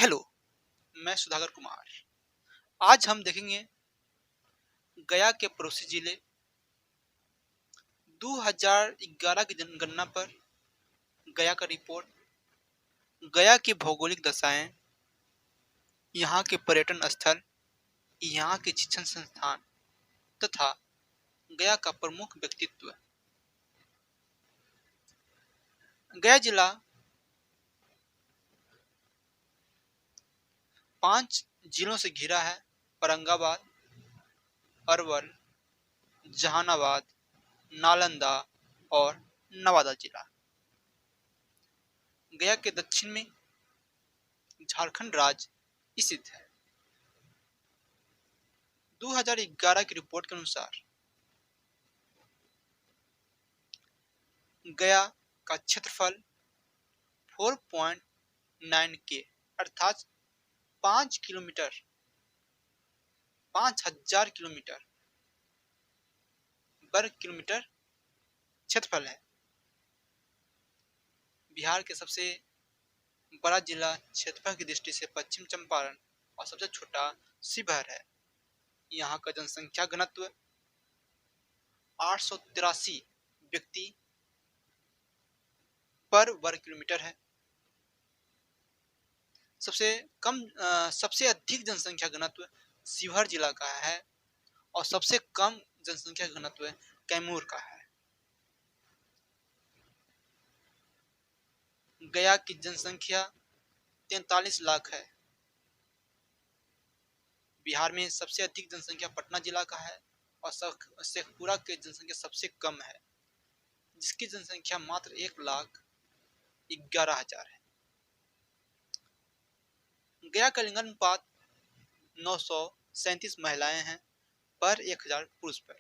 Hello, मैं सुधाकर कुमार। आज हम देखेंगे गया के पड़ोसी जिले 2011 की जनगणना पर गया का रिपोर्ट, गया की भौगोलिक दशाएं, यहाँ के पर्यटन स्थल, यहाँ के शिक्षण संस्थान तथा गया का प्रमुख व्यक्तित्व। गया जिला 5 जिलों से घिरा है: औरंगाबाद, अरवल, जहानाबाद, नालंदा और नवादा जिला। गया के दक्षिण में झारखंड राज्य स्थित है। 2011 की रिपोर्ट के अनुसार गया का क्षेत्रफल 4.9 के अर्थात 5 किलोमीटर 5000 किलोमीटर वर्ग किलोमीटर क्षेत्रफल है। बिहार के सबसे बड़ा जिला क्षेत्रफल की दृष्टि से पश्चिम चंपारण और सबसे छोटा शिवहर है। यहाँ का जनसंख्या घनत्व 883 व्यक्ति पर वर्ग किलोमीटर है। सबसे अधिक जनसंख्या घनत्व शिवहर जिला का है और सबसे कम जनसंख्या घनत्व कैमूर का है। गया की जनसंख्या 43 लाख है। बिहार में सबसे अधिक जनसंख्या पटना जिला का है और शेखपुरा की जनसंख्या सबसे कम है, जिसकी जनसंख्या मात्र 1,11,000 है। गया का लिंगानुपात 937 महिलाएं हैं पर 1000 पुरुष पर।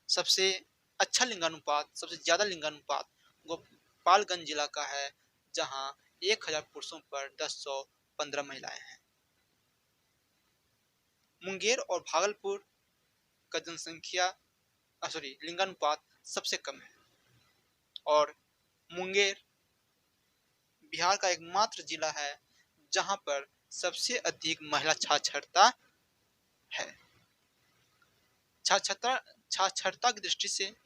सबसे अच्छा लिंगानुपात, सबसे ज्यादा लिंगानुपात गोपालगंज जिला का है, जहां 1000 पुरुषों पर 1015 महिलाएं हैं। मुंगेर और भागलपुर का लिंगानुपात सबसे कम है और मुंगेर बिहार का एकमात्र जिला है जहां पर सबसे अधिक महिला साक्षरता है। साक्षरता की दृष्टि से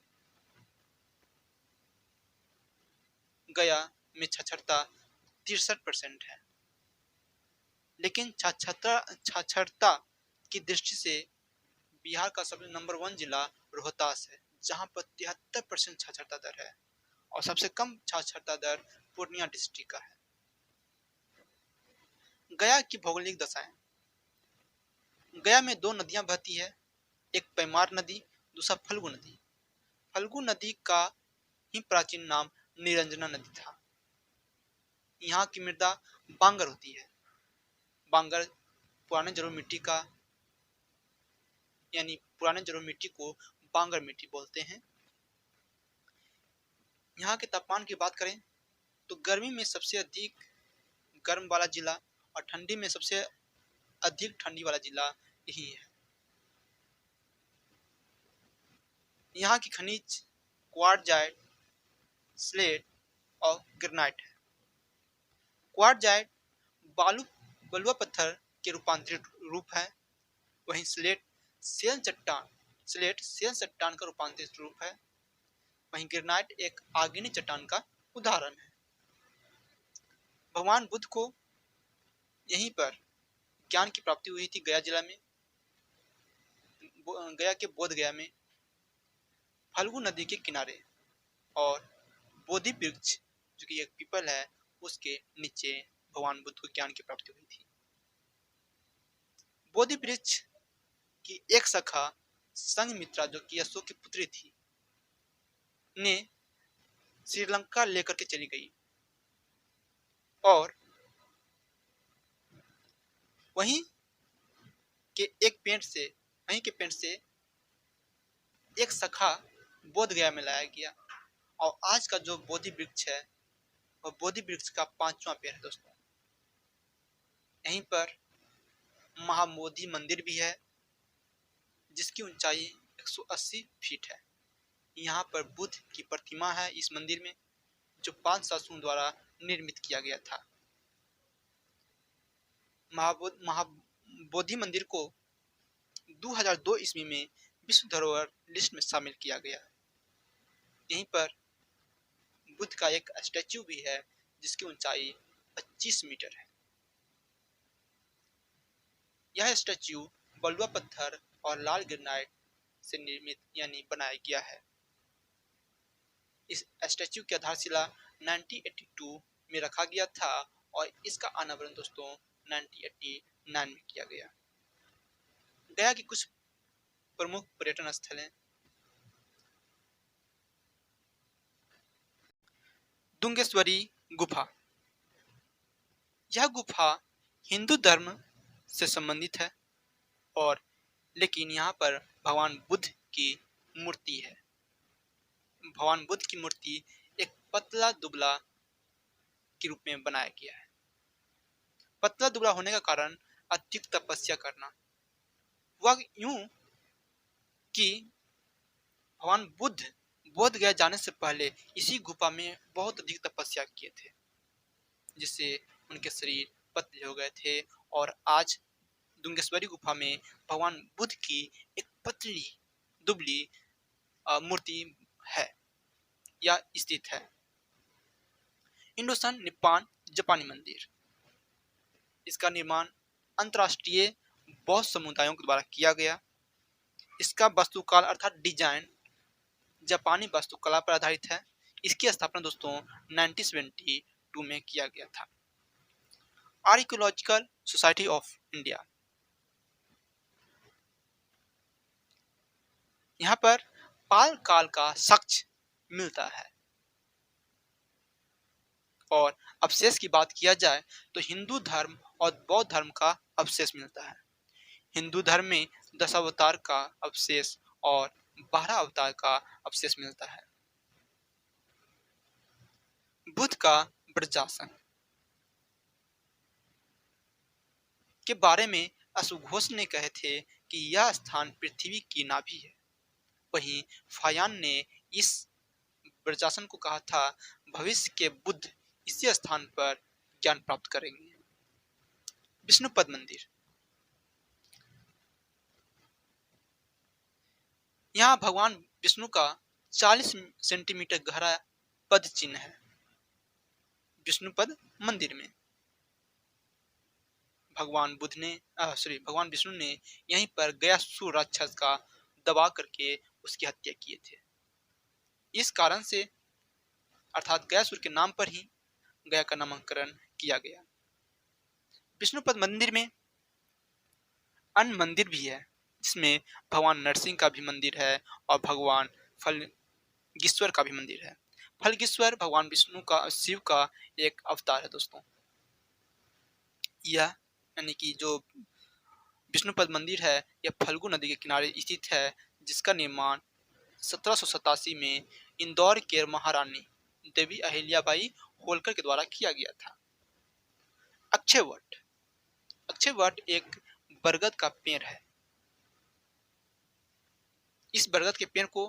गया में साक्षरता 63% है, लेकिन साक्षरता की दृष्टि से बिहार का सबसे नंबर 1 जिला रोहतास है, जहां पर 73% साक्षरता दर है और सबसे कम साक्षरता दर पूर्णिया डिस्ट्रिक्ट का है। गया की भौगोलिक दशाएं। गया में 2 नदियां बहती है, एक पैमार नदी, दूसरा फल्गु नदी। फल्गु नदी का ही प्राचीन नाम निरंजना नदी था। यहाँ की मृदा बांगर होती है। बांगर पुराने जलोढ़ मिट्टी का, यानी पुराने जलोढ़ मिट्टी को बांगर मिट्टी बोलते हैं। यहाँ के तापमान की बात करें तो गर्मी में सबसे अधिक गर्म वाला जिला और ठंडी में सबसे अधिक ठंडी वाला जिला यही है। यहाँ की खनिज क्वार्टजाइट, स्लेट और ग्रेनाइट है। क्वार्टजाइट बलुआ पत्थर के रूपांतरित रूप है, वहीं स्लेट सेल चट्टान का रूपांतरित रूप है, वहीं ग्रेनाइट एक आग्नेय चट्टान का उदाहरण है। भगवान बुद्ध को यहीं पर ज्ञान की प्राप्ति हुई थी, गया जिला में, गया के बोध गया में फल्गु नदी के किनारे, और बोधि वृक्ष जो कि एक पीपल है उसके नीचे भगवान बुद्ध को ज्ञान की प्राप्ति हुई थी। बोधि वृक्ष की एक शाखा संघमित्रा जो कि अशोक की पुत्री थी ने श्रीलंका लेकर के चली गई और वहीं के पेड़ से एक शाखा बोध गया में लाया गया और आज का जो बोधि वृक्ष है वह बोधि वृक्ष का 5वां पेड़ है दोस्तों। यहीं पर महाबोधि मंदिर भी है जिसकी ऊंचाई 180 फीट है। यहाँ पर बुद्ध की प्रतिमा है इस मंदिर में, जो 5 शासकों द्वारा निर्मित किया गया था। महाबोधि मंदिर को 2002 ईस्वी में विश्व धरोहर लिस्ट में शामिल किया गया। यहीं पर बुद्ध का एक स्टैच्यू भी है जिसकी ऊंचाई 25 मीटर है। यह स्टैच्यू बलुआ पत्थर और लाल ग्रेनाइट से निर्मित यानी बनाया गया है। इस स्टैच्यू की आधारशिला 1982 में रखा गया था और इसका अनावरण दोस्तों 1989 में किया गया। गया की कुछ प्रमुख पर्यटन स्थल हैं। दुंगेश्वरी गुफा। यह गुफा हिंदू धर्म से संबंधित है और लेकिन यहाँ पर भगवान बुद्ध की मूर्ति है। भगवान बुद्ध की मूर्ति एक पतला दुबला के रूप में बनाया गया है। पतला दुबला होने का कारण अधिक तपस्या करना। वह यूं कि भगवान बुद्ध बोध गया जाने से पहले इसी गुफा में बहुत अधिक तपस्या किए थे, जिससे उनके शरीर पतले हो गए थे और आज दुंगेश्वरी गुफा में भगवान बुद्ध की एक पतली दुबली मूर्ति है या स्थित है। इंडोसन निप्पान जापानी मंदिर। इसका निर्माण अंतरराष्ट्रीय बौद्ध समुदायों के द्वारा किया गया। इसका वास्तुकाल अर्थात डिजाइन जापानी वास्तुकला पर आधारित है। इसकी स्थापना दोस्तों 1972 में किया गया था। Archaeological society of India. यहाँ पर पाल काल का साक्ष्य मिलता है और अवशेष की बात किया जाए तो हिंदू धर्म और बौद्ध धर्म का अवशेष मिलता है। हिंदू धर्म में 10 अवतार का अवशेष और 12 अवतार का अवशेष मिलता है। बुद्ध का ब्रजासन के बारे में अशुघोष ने कहे थे कि यह स्थान पृथ्वी की नाभि है। वहीं फायान ने इस ब्रजासन को कहा था भविष्य के बुद्ध इसी स्थान पर ज्ञान प्राप्त करेंगे। विष्णुपद मंदिर। यहाँ भगवान विष्णु का 40 सेंटीमीटर गहरा पद चिन्ह है। विष्णुपद मंदिर में भगवान विष्णु ने यहीं पर गयासुर राक्षस का दबा करके उसकी हत्या किए थे। इस कारण से अर्थात गयासुर के नाम पर ही गया का नामकरण किया गया। विष्णुपद मंदिर में अन्य मंदिर भी है, जिसमें भगवान नरसिंह का भी मंदिर है और भगवान फलगीश्वर का भी मंदिर है। फलगीश्वर भगवान विष्णु का शिव का एक अवतार है दोस्तों। यह यानी कि जो विष्णुपद मंदिर है यह फल्गु नदी के किनारे स्थित है, जिसका निर्माण 1787 में इंदौर के महारानी देवी अहिल्याबाई होलकर के द्वारा किया गया था। अक्षय वट। अक्षय वट एक बरगद का पेड़ है। इस बरगद के पेड़ को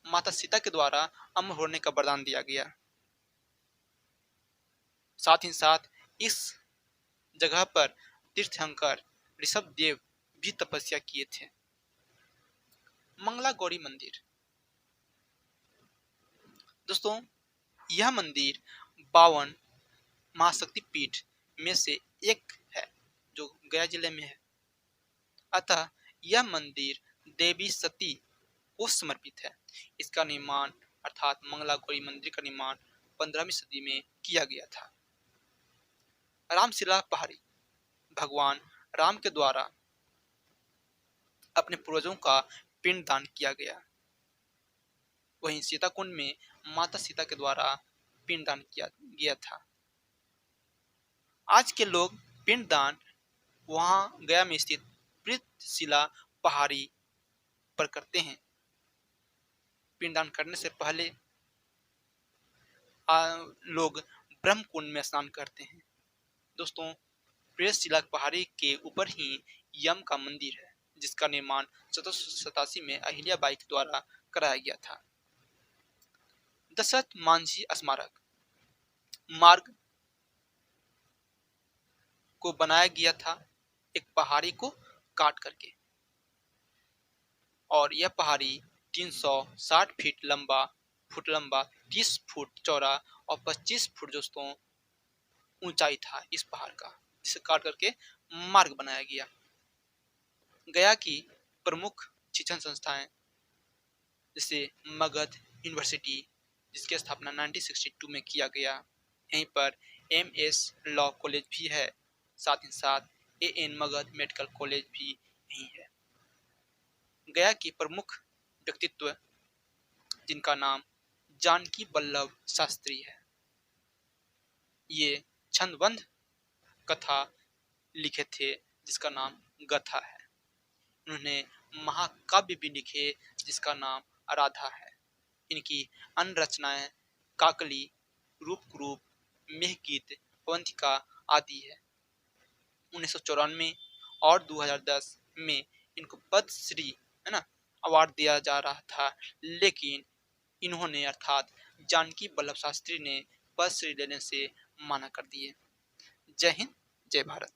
माता सीता के द्वारा अमर होने का वरदान दिया गया। साथ ही साथ इस जगह पर तीर्थंकर ऋषभ देव भी तपस्या किए थे। मंगला गौरी मंदिर। दोस्तों यह मंदिर 52 महाशक्ति पीठ में से एक है जो गया जिले में है। अतः यह मंदिर देवी सती को समर्पित है। इसका निर्माण अर्थात मंगला गौरी मंदिर का निर्माण 15वीं सदी में किया गया था। रामशिला पहाड़ी। भगवान राम के द्वारा अपने पूर्वजों का पिंड दान किया गया। वहीं सीता कुंड में माता सीता के द्वारा पिंड दान किया गया था। आज के लोग पिंड दान वहां गया में स्थित पृथशिला पहाड़ी पर करते हैं। पिंडदान करने से पहले लोग ब्रह्म कुंड में स्नान करते हैं। दोस्तों पृथशिला पहाड़ी के ऊपर ही यम का मंदिर है, जिसका निर्माण 1787 में अहिल्याबाई के द्वारा कराया गया था। दशरथ मांझी स्मारक। मार्ग को बनाया गया था एक पहाड़ी को काट करके, और यह पहाड़ी 360 फुट लंबा, 30 फुट चौड़ा और 25 फुट दोस्तों ऊंचाई था इस पहाड़ का, जिसे काट करके मार्ग बनाया गया। गया की प्रमुख शिक्षण संस्थाएं जैसे मगध यूनिवर्सिटी, जिसकी स्थापना 1962 में किया गया। यहीं पर MS लॉ कॉलेज भी है, साथ ही साथ AN मगध मेडिकल कॉलेज भी यहीं है। गया की प्रमुख व्यक्तित्व जिनका नाम जानकी वल्लभ शास्त्री है, ये छंदबद्ध कथा लिखे थे जिसका नाम गथा है। उन्होंने महाकाव्य भी लिखे जिसका नाम राधा है। इनकी अन्य रचनाएं काकली, रूपकुरूप, मेहगीत, अवंतिका आदि है। 1994 और 2010 में इनको पद्मश्री है ना अवार्ड दिया जा रहा था, लेकिन इन्होंने अर्थात जानकी वल्लभ शास्त्री ने पद्मश्री लेने से मना कर दिए। जय हिंद, जय भारत।